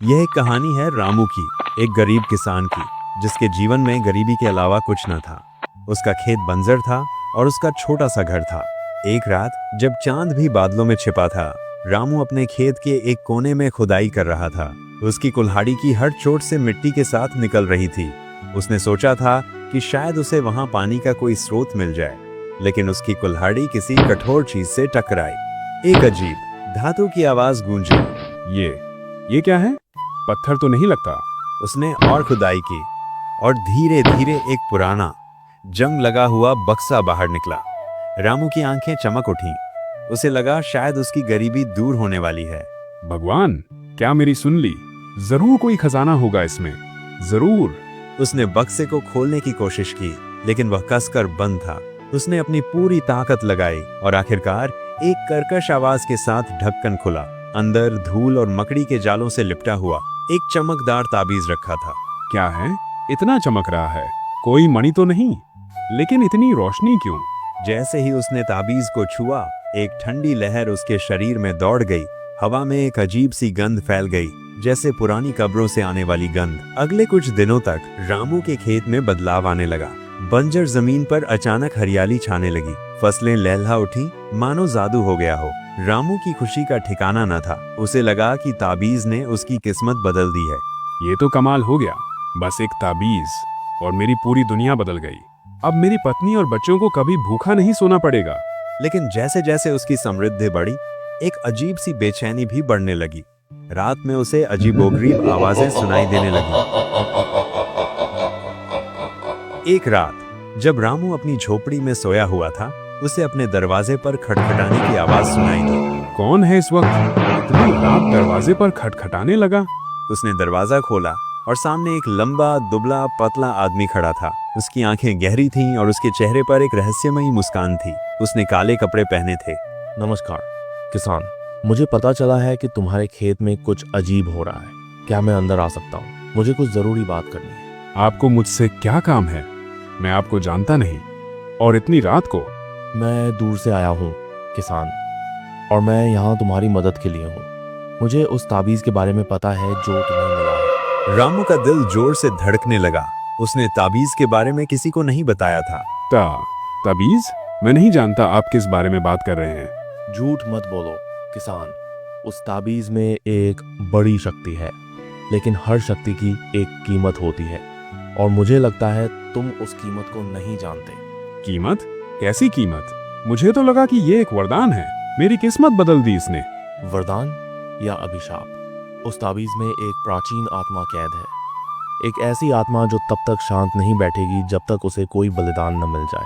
यह एक कहानी है रामू की, एक गरीब किसान की, जिसके जीवन में गरीबी के अलावा कुछ न था। उसका खेत बंजर था और उसका छोटा सा घर था। एक रात जब चांद भी बादलों में छिपा था, रामू अपने खेत के एक कोने में खुदाई कर रहा था। उसकी कुल्हाड़ी की हर चोट से मिट्टी के साथ निकल रही थी। उसने सोचा था कि शायद उसे वहां पानी का कोई स्रोत मिल जाए, लेकिन उसकी कुल्हाड़ी किसी कठोर चीज से टकराई। एक अजीब धातु की आवाज गूंजी। ये क्या है? पत्थर तो नहीं लगता। उसने और खुदाई की और धीरे धीरे एक पुराना जंग लगा हुआ बक्सा बाहर निकला। रामू की आंखें चमक उठीं। उसे लगा शायद उसकी गरीबी दूर होने वाली है। भगवान, क्या मेरी सुन ली? जरूर कोई खजाना होगा इसमें, जरूर। उसने बक्से को खोलने की कोशिश की, लेकिन वह कसकर बंद था। उसने अपनी पूरी ताकत लगाई और आखिरकार एक कर्कश आवाज के साथ ढक्कन खुला। अंदर धूल और मकड़ी के जालों से लिपटा हुआ एक चमकदार ताबीज रखा था। क्या है? इतना चमक रहा है। कोई मणि तो नहीं, लेकिन इतनी रोशनी क्यों? जैसे ही उसने ताबीज को छुआ, एक ठंडी लहर उसके शरीर में दौड़ गई। हवा में एक अजीब सी गंध फैल गई, जैसे पुरानी कब्रों से आने वाली गंध। अगले कुछ दिनों तक रामू के खेत में बदलाव आने लगा। बंजर जमीन पर अचानक हरियाली छाने लगी। फसलें लहलहा उठी, मानो जादू हो गया हो। रामू की खुशी का ठिकाना न था। उसे लगा कि ताबीज ने उसकी किस्मत बदल दी है। ये तो कमाल हो गया। बस एक ताबीज और मेरी पूरी दुनिया बदल गई। अब मेरी पत्नी और बच्चों को कभी भूखा नहीं सोना पड़ेगा। लेकिन जैसे जैसे उसकी समृद्धि बढ़ी, एक अजीब सी बेचैनी भी बढ़ने लगी। रात में उसे अजीबोगरीब आवाजें सुनाई देने लगी। एक रात जब रामू अपनी झोपड़ी में सोया हुआ था, उसे अपने दरवाजे पर खटखटाने की आवाज सुनाई दी। कौन है इस वक्त? इतनी रात दरवाजे पर खटखटाने लगा। उसने दरवाजा खोला और सामने एक लंबा, दुबला, पतला आदमी खड़ा था। उसकी आंखें गहरी थीं और उसके चेहरे पर एक रहस्यमयी मुस्कान थी। उसने काले कपड़े पहने थे। नमस्कार किसान, मुझे पता चला है कि तुम्हारे खेत में कुछ अजीब हो रहा है। क्या मैं अंदर आ सकता हूँ? मुझे कुछ जरूरी बात करनी है। आपको मुझसे क्या काम है? मैं आपको जानता नहीं, और इतनी रात को। मैं दूर से आया हूँ किसान, और मैं यहाँ तुम्हारी मदद के लिए हूँ। मुझे उस ताबीज के बारे में पता है जो तुम्हें मिला है। रामू का दिल जोर से धड़कने लगा। उसने ताबीज के बारे में किसी को नहीं बताया था। ताबीज? मैं नहीं जानता आप किस बारे में बात कर रहे हैं। झूठ मत बोलो किसान। उस ताबीज में एक बड़ी शक्ति है, लेकिन हर शक्ति की एक कीमत होती है, और मुझे लगता है तुम उस कीमत को नहीं जानते। कीमत? कैसी कीमत? मुझे तो लगा कि ये एक वरदान है। मेरी किस्मत बदल दी इसने। वरदान या अभिशाप? उस ताबीज में एक प्राचीन आत्मा कैद है। एक ऐसी आत्मा जो तब तक शांत नहीं बैठेगी जब तक उसे कोई बलिदान न मिल जाए,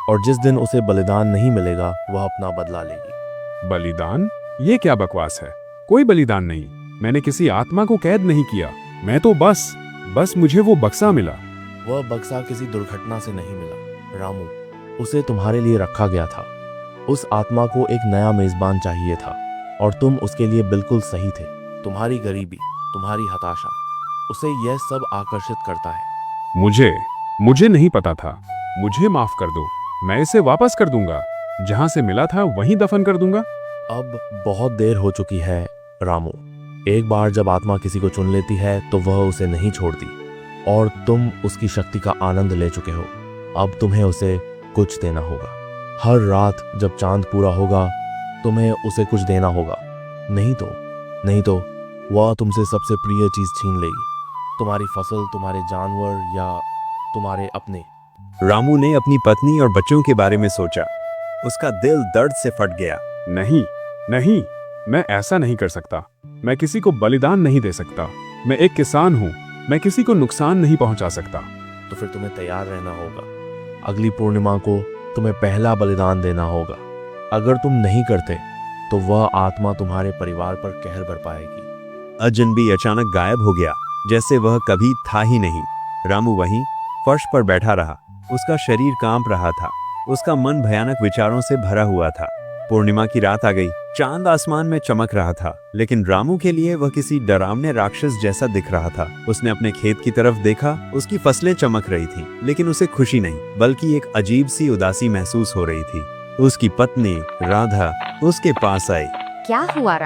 और जिस दिन उसे बलिदान नहीं मिलेगा वह अपना बदला लेगी। बलिदान? ये क्या बकवास है? कोई बलिदान नहीं। मैंने किसी आत्मा को कैद नहीं किया। मैं तो बस मुझे वो बक्सा मिला। वह बक्सा किसी दुर्घटना से नहीं मिला रामू, उसे तुम्हारे लिए रखा गया था। उस आत्मा को एक नया मेजबान चाहिए था, और तुम उसके लिए बिल्कुल सही थे। तुम्हारी गरीबी, तुम्हारी हताशा, उसे यह सब आकर्षित करता है। मुझे नहीं पता था। मुझे माफ कर दो। मैं इसे वापस कर दूंगा। जहां से मिला था वहीं दफन कर दूंगा। अब बहुत देर हो चुकी है रामू। एक बार जब आत्मा किसी को चुन लेती है तो वह उसे नहीं छोड़ती, और तुम उसकी शक्ति का आनंद ले चुके हो। अब तुम्हें उसे कुछ देना होगा। हर रात जब चांद पूरा होगा, तुम्हें उसे कुछ देना होगा। नहीं तो वह तुमसे सबसे प्रिय चीज छीन लेगी। तुम्हारी फसल, तुम्हारे जानवर, या तुम्हारे अपने। रामू ने अपनी पत्नी और बच्चों के बारे में सोचा। उसका दिल दर्द से फट गया। नहीं, मैं ऐसा नहीं कर सकता। मैं किसी को बलिदान नहीं दे सकता। मैं एक किसान हूँ। मैं किसी को नुकसान नहीं पहुंचा सकता। तो फिर तुम्हें तैयार रहना होगा। अगली पूर्णिमा को तुम्हें पहला बलिदान देना होगा। अगर तुम नहीं करते तो वह आत्मा तुम्हारे परिवार पर कहर बरपाएगी। अजनबी अचानक गायब हो गया, जैसे वह कभी था ही नहीं। रामू वहीं फर्श पर बैठा रहा। उसका शरीर कांप रहा था। उसका मन भयानक विचारों से भरा हुआ था। पूर्णिमा की रात आ गई। चांद आसमान में चमक रहा था, लेकिन रामू के लिए वह किसी डरावने राक्षस जैसा दिख रहा था। उसने अपने खेत की तरफ देखा। उसकी फसलें चमक रही थीं, लेकिन उसे खुशी नहीं, बल्कि एक अजीब सी उदासी महसूस हो रही थी। उसकी पत्नी राधा उसके पास आई। क्या हुआ